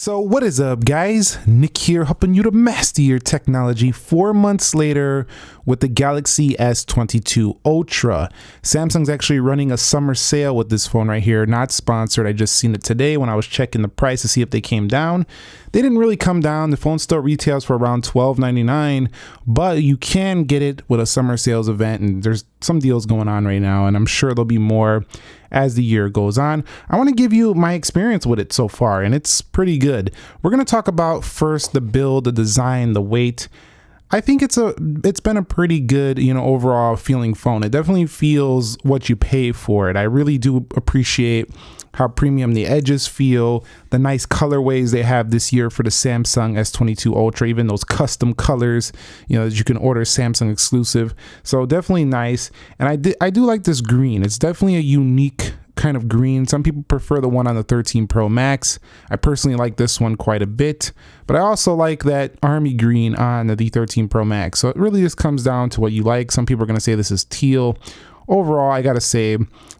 So what is up, guys? Nick here, helping you to master your technology 4 months later with the Galaxy S22 Ultra. Samsung's actually running a summer sale with this phone right here. Not sponsored. I just seen it today when I was checking the price to see if they came down. They didn't really come down. The phone still retails for around $12.99, but you can get it with a summer sales event, and there's some deals going on right now, and I'm sure there'll be more as the year goes on. I want to give you my experience with it so far, and it's pretty good. We're going to talk about first the build, the design, the weight. I think it's been a pretty good, overall feeling phone. It definitely feels what you pay for it. I really do appreciate how premium the edges feel, the nice colorways they have this year for the Samsung S22 Ultra, even those custom colors, that you can order Samsung exclusive. So definitely nice. And I do like this green. It's definitely a unique kind of green. Some people prefer the one on the 13 Pro Max. I personally like this one quite a bit, but I also like that army green on the 13 Pro Max. So it really just comes down to what you like. Some people are going to say this is teal. Overall, I got to say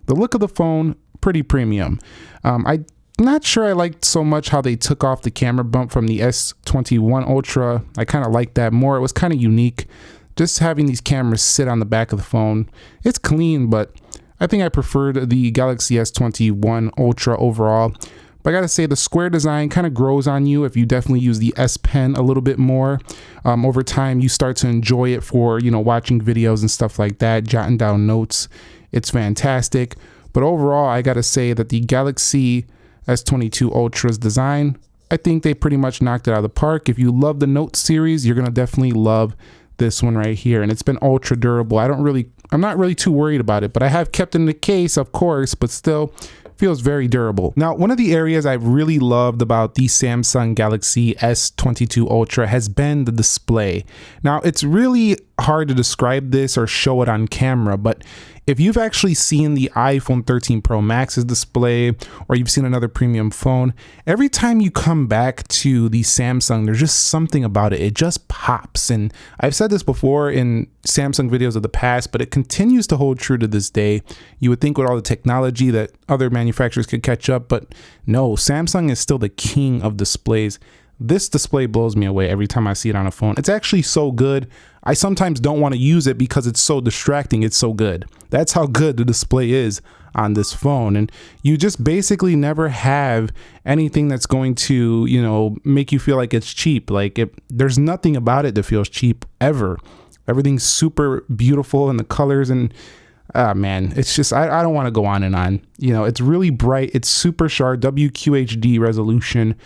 the look of the phone, pretty premium. I'm not sure I liked so much how they took off the camera bump from the S21 Ultra. I kind of liked that more. It was kind of unique. Just having these cameras sit on the back of the phone. It's clean, but I think I preferred the Galaxy S21 Ultra overall. But I gotta say, the square design kind of grows on you if you definitely use the S Pen a little bit more. Over time, you start to enjoy it for, watching videos and stuff like that, jotting down notes. It's fantastic. But overall, I gotta say that the Galaxy S22 Ultra's design, I think they pretty much knocked it out of the park. If you love the Note series, you're gonna definitely love this one right here. And it's been ultra durable. I'm not really too worried about it, but I have kept it in the case, of course, but still feels very durable. Now, one of the areas I've really loved about the Samsung Galaxy S22 Ultra has been the display. Now, it's really hard to describe this or show it on camera, but if you've actually seen the iPhone 13 Pro Max's display, or you've seen another premium phone, every time you come back to the Samsung, there's just something about it. It just pops. And I've said this before in Samsung videos of the past, but it continues to hold true to this day. You would think with all the technology that other manufacturers could catch up, but no, Samsung is still the king of displays. This display blows me away every time I see it on a phone. It's actually so good. I sometimes don't want to use it because it's so distracting. It's so good. That's how good the display is on this phone. And you just basically never have anything that's going to, make you feel like it's cheap. There's nothing about it that feels cheap ever. Everything's super beautiful in the colors, and man, it's just, I don't want to go on and on. It's really bright. It's super sharp, WQHD resolution.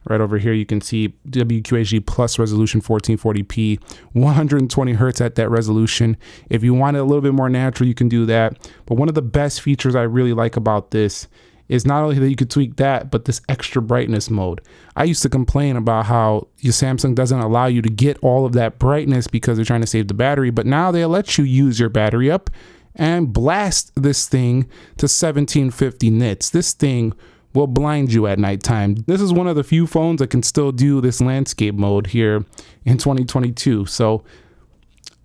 Right over here, you can see WQHD plus resolution 1440p, 120 hertz at that resolution. If you want it a little bit more natural, you can do that. But one of the best features I really like about this is not only that you could tweak that, but this extra brightness mode. I used to complain about how your Samsung doesn't allow you to get all of that brightness because they're trying to save the battery, but now they let you use your battery up and blast this thing to 1750 nits. This thing will blind you at nighttime. This is one of the few phones that can still do this landscape mode here in 2022. So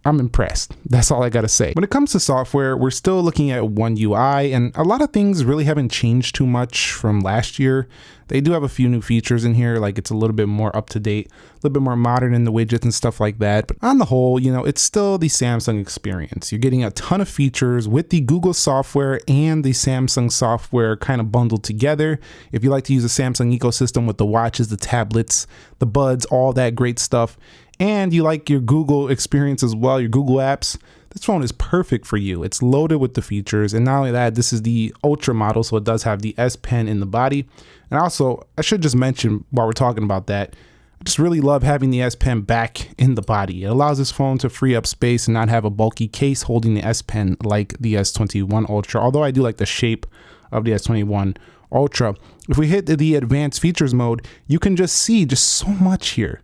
I'm impressed. That's all I gotta say. When it comes to software, we're still looking at One UI, and a lot of things really haven't changed too much from last year. They do have a few new features in here, like it's a little bit more up to date, a little bit more modern in the widgets and stuff like that. But on the whole, it's still the Samsung experience. You're getting a ton of features with the Google software and the Samsung software kind of bundled together. If you like to use the Samsung ecosystem with the watches, the tablets, the buds, all that great stuff, and you like your Google experience as well, your Google apps, this phone is perfect for you. It's loaded with the features. And not only that, this is the Ultra model, so it does have the S Pen in the body. And also, I should just mention while we're talking about that, I just really love having the S Pen back in the body. It allows this phone to free up space and not have a bulky case holding the S Pen like the S21 Ultra, although I do like the shape of the S21 Ultra. If we hit the advanced features mode, you can just see just so much here.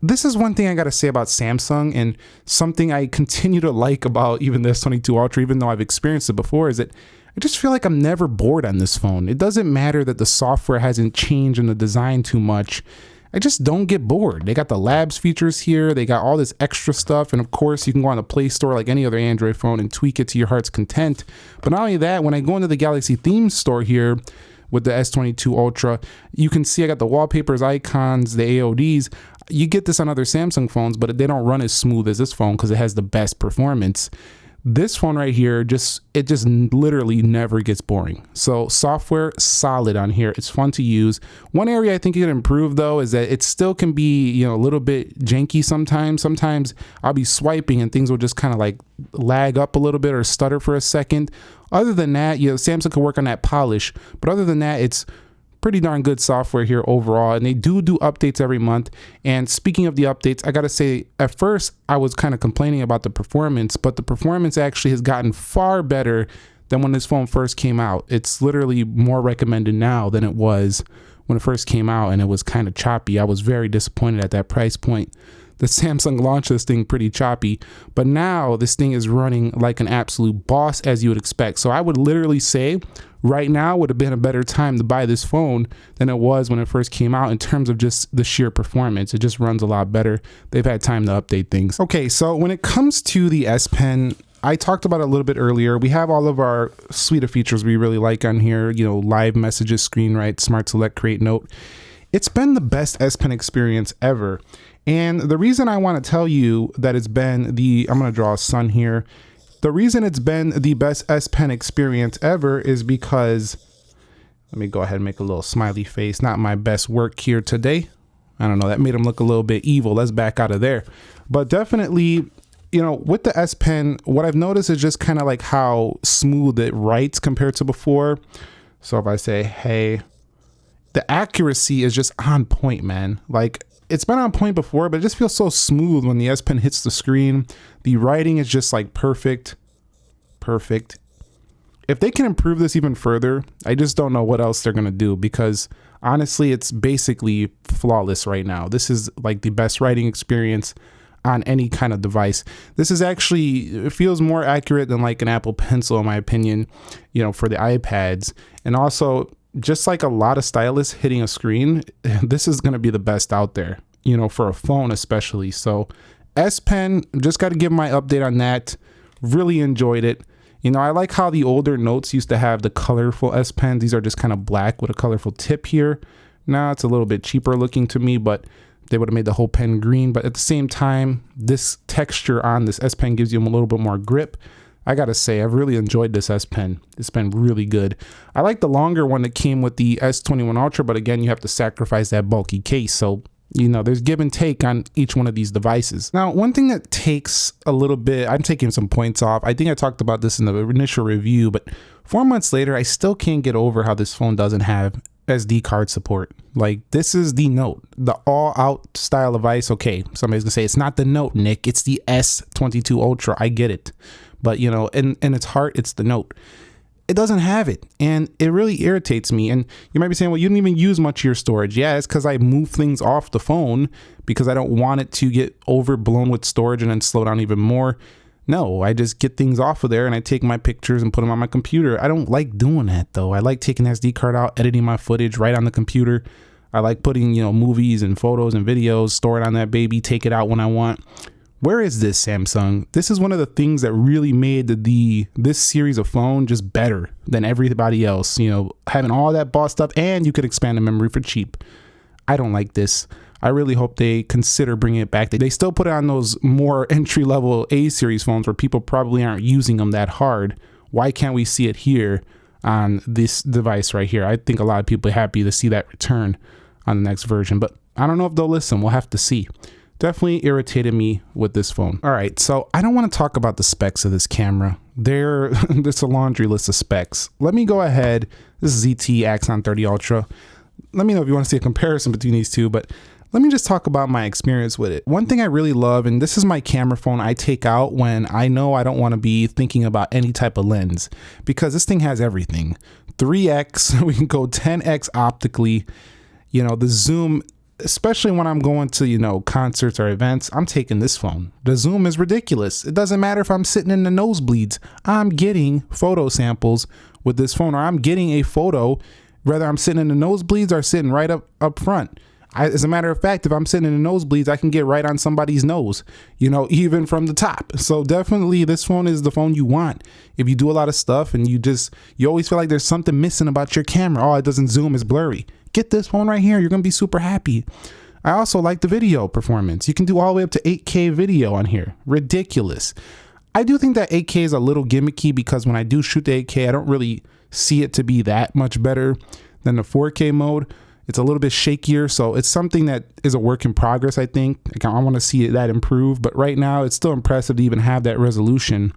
This is one thing I gotta say about Samsung, and something I continue to like about even the S22 Ultra, even though I've experienced it before, is that I just feel like I'm never bored on this phone. It doesn't matter that the software hasn't changed in the design too much. I just don't get bored. They got the labs features here. They got all this extra stuff. And of course, you can go on the Play Store like any other Android phone and tweak it to your heart's content. But not only that, when I go into the Galaxy Themes store here, with the S22 Ultra. You can see I got the wallpapers, icons, the AODs. You get this on other Samsung phones, but they don't run as smooth as this phone because it has the best performance. This phone right here, it just literally never gets boring. So software solid on here. It's fun to use. One area I think it can improve though is that it still can be, you know, a little bit janky sometimes. Sometimes I'll be swiping and things will just kind of like lag up a little bit or stutter for a second. Other than that, you know, Samsung can work on that polish, but other than that, it's pretty darn good software here overall, and they do updates every month. And speaking of the updates, I gotta say, at first I was kind of complaining about the performance, but the performance actually has gotten far better than when this phone first came out. It's literally more recommended now than it was when it first came out, and it was kind of choppy. I was very disappointed at that price point. The Samsung launched this thing pretty choppy, but now this thing is running like an absolute boss, as you would expect. So I would literally say right now would have been a better time to buy this phone than it was when it first came out in terms of just the sheer performance. It just runs a lot better. They've had time to update things. Okay, so when it comes to the S Pen, I talked about it a little bit earlier. We have all of our suite of features we really like on here, you know, live messages, screen write, smart select, create note. It's been the best S Pen experience ever. And the reason I want to tell you that it's been I'm going to draw a sun here. The reason it's been the best S Pen experience ever is because, let me go ahead and make a little smiley face. Not my best work here today. I don't know, that made him look a little bit evil. Let's back out of there. But definitely, you know, with the S Pen, what I've noticed is just kind of like how smooth it writes compared to before. So if I say, hey, the accuracy is just on point, man. Like, it's been on point before, but it just feels so smooth when the S Pen hits the screen. The writing is just like perfect. If they can improve this even further, I just don't know what else they're gonna do, because honestly, it's basically flawless right now. This is like the best writing experience on any kind of device. This is actually, it feels more accurate than like an Apple Pencil, in my opinion, you know, for the iPads. And also, just like a lot of stylus hitting a screen, this is going to be the best out there, you know, for a phone especially. So S Pen, just got to give my update on that. Really enjoyed it. You know, I like how the older Notes used to have the colorful S Pens. These are just kind of black with a colorful tip here. Now it's a little bit cheaper looking to me, but they would have made the whole pen green. But at the same time, this texture on this S Pen gives you a little bit more grip. I gotta say, I've really enjoyed this S Pen. It's been really good. I like the longer one that came with the S21 Ultra, but again, you have to sacrifice that bulky case. So, you know, there's give and take on each one of these devices. Now, one thing that takes a little bit, I'm taking some points off. I think I talked about this in the initial review, but 4 months later, I still can't get over how this phone doesn't have SD card support. Like, this is the Note, the all out style device. Okay, somebody's gonna say it's not the Note, Nick, it's the S22 Ultra. I get it. But, you know, in its heart, it's the Note. It doesn't have it, and it really irritates me. And you might be saying, well, you didn't even use much of your storage. Yeah, it's because I move things off the phone because I don't want it to get overblown with storage and then slow down even more. No, I just get things off of there and I take my pictures and put them on my computer. I don't like doing that, though. I like taking the SD card out, editing my footage right on the computer. I like putting, you know, movies and photos and videos, store it on that baby, take it out when I want. Where is this, Samsung? This is one of the things that really made this series of phone just better than everybody else. You know, having all that bossed up, and you could expand the memory for cheap. I don't like this. I really hope they consider bringing it back. They still put it on those more entry-level A series phones where people probably aren't using them that hard. Why can't we see it here on this device right here? I think a lot of people are happy to see that return on the next version, but I don't know if they'll listen. We'll have to see. Definitely irritated me with this phone. All right, so I don't want to talk about the specs of this camera. There's a laundry list of specs. Let me go ahead. This is ZTE Axon 30 Ultra. Let me know if you want to see a comparison between these two, but let me just talk about my experience with it. One thing I really love, and this is my camera phone I take out when I know I don't want to be thinking about any type of lens, because this thing has everything. 3x, we can go 10x optically. You know, the zoom, especially when I'm going to, you know, concerts or events, I'm taking this phone. The zoom is ridiculous. It doesn't matter if I'm sitting in the nosebleeds. I'm getting photo samples with this phone, or I'm getting a photo, whether I'm sitting in the nosebleeds or sitting right up front. As a matter of fact, if I'm sitting in the nosebleeds, I can get right on somebody's nose, you know, even from the top. So definitely this phone is the phone you want if you do a lot of stuff and you always feel like there's something missing about your camera. Oh, it doesn't zoom, it's blurry. Get this phone right here. You're going to be super happy. I also like the video performance. You can do all the way up to 8K video on here. Ridiculous. I do think that 8K is a little gimmicky because when I do shoot the 8K, I don't really see it to be that much better than the 4K mode. It's a little bit shakier, so it's something that is a work in progress, I think. I want to see that improve, but right now it's still impressive to even have that resolution.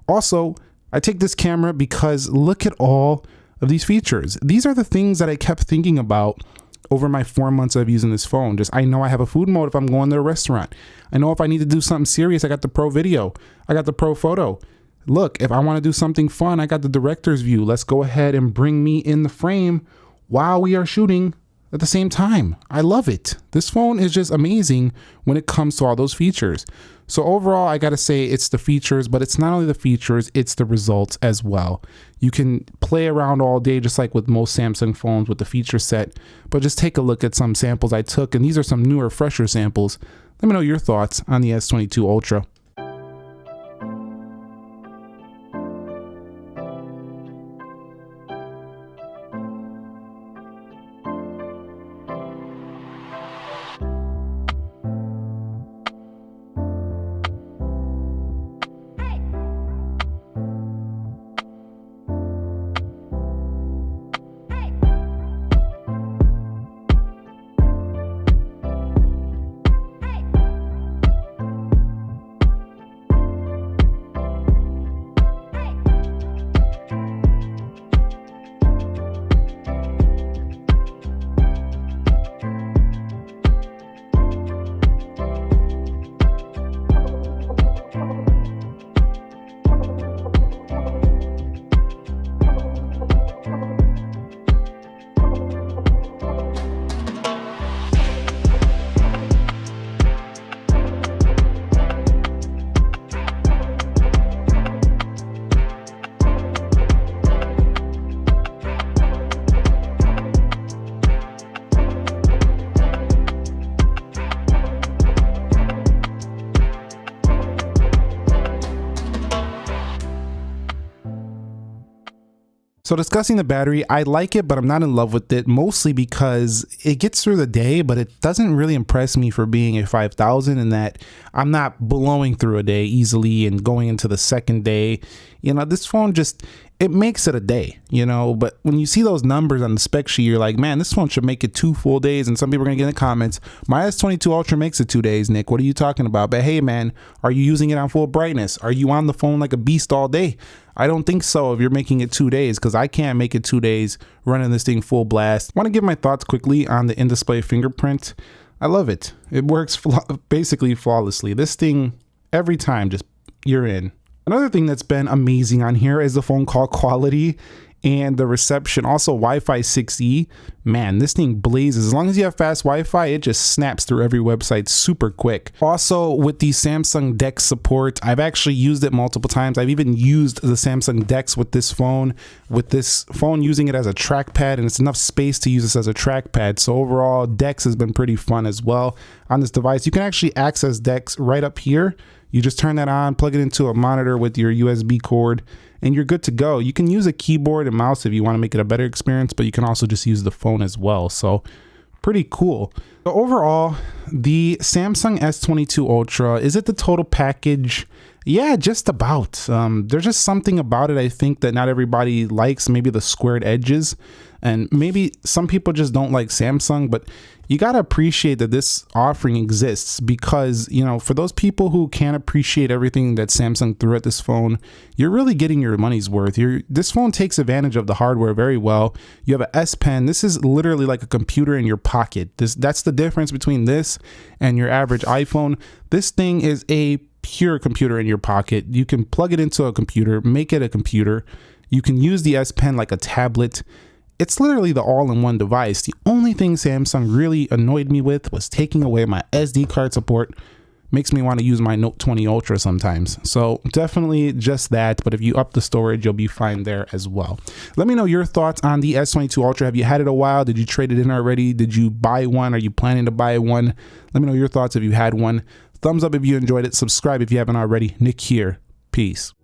Also, I take this camera because look at all of these features. These are the things that I kept thinking about over my 4 months of using this phone. I know I have a food mode if I'm going to a restaurant. I know if I need to do something serious, I got the Pro Video. I got the Pro Photo. Look, if I want to do something fun, I got the director's view. Let's go ahead and bring me in the frame while we are shooting at the same time. I love it. This phone is just amazing when it comes to all those features. So overall, I gotta say it's the features, but it's not only the features, it's the results as well. You can play around all day, just like with most Samsung phones with the feature set, but just take a look at some samples I took, and these are some newer, fresher samples. Let me know your thoughts on the S22 Ultra. So discussing the battery, I like it, but I'm not in love with it, mostly because it gets through the day, but it doesn't really impress me for being a 5000 in that I'm not blowing through a day easily and going into the second day. You know, this phone just, it makes it a day, you know, but when you see those numbers on the spec sheet, you're like, man, this phone should make it 2 full days. And some people are gonna get in the comments, my S22 Ultra makes it 2 days, Nick. What are you talking about? But hey, man, are you using it on full brightness? Are you on the phone like a beast all day? I don't think so if you're making it 2 days, because I can't make it 2 days running this thing full blast. Want to give my thoughts quickly on the in-display fingerprint. I love it. It works basically flawlessly. This thing, every time, just you're in. Another thing that's been amazing on here is the phone call quality and the reception. Also Wi-Fi 6E. Man, this thing blazes. As long as you have fast Wi-Fi, it just snaps through every website super quick. Also with the Samsung DeX support, I've actually used it multiple times. I've even used the Samsung DeX with this phone using it as a trackpad, and it's enough space to use this as a trackpad. So overall, DeX has been pretty fun as well on this device. You can actually access DeX right up here. You just turn that on, plug it into a monitor with your USB cord, and you're good to go. You can use a keyboard and mouse if you want to make it a better experience, but you can also just use the phone as well. So pretty cool. So overall, the Samsung S22 Ultra, is it the total package? Yeah, just about. There's just something about it, I think, that not everybody likes. Maybe the squared edges, and maybe some people just don't like Samsung, but you got to appreciate that this offering exists, because, you know, for those people who can't appreciate everything that Samsung threw at this phone, you're really getting your money's worth. This phone takes advantage of the hardware very well. You have an S Pen. This is literally like a computer in your pocket. That's the difference between this and your average iPhone. This thing is a pure computer in your pocket. You can plug it into a computer, make it a computer. You can use the S Pen like a tablet. It's literally the all-in-one device. The only thing Samsung really annoyed me with was taking away my SD card support. makes me want to use my Note 20 Ultra sometimes. So definitely just that, but if you up the storage, you'll be fine there as well. Let me know your thoughts on the S22 Ultra. Have you had it a while? Did you trade it in already? Did you buy one? Are you planning to buy one? Let me know your thoughts if you had one. Thumbs up if you enjoyed it. Subscribe if you haven't already. Nick here. Peace.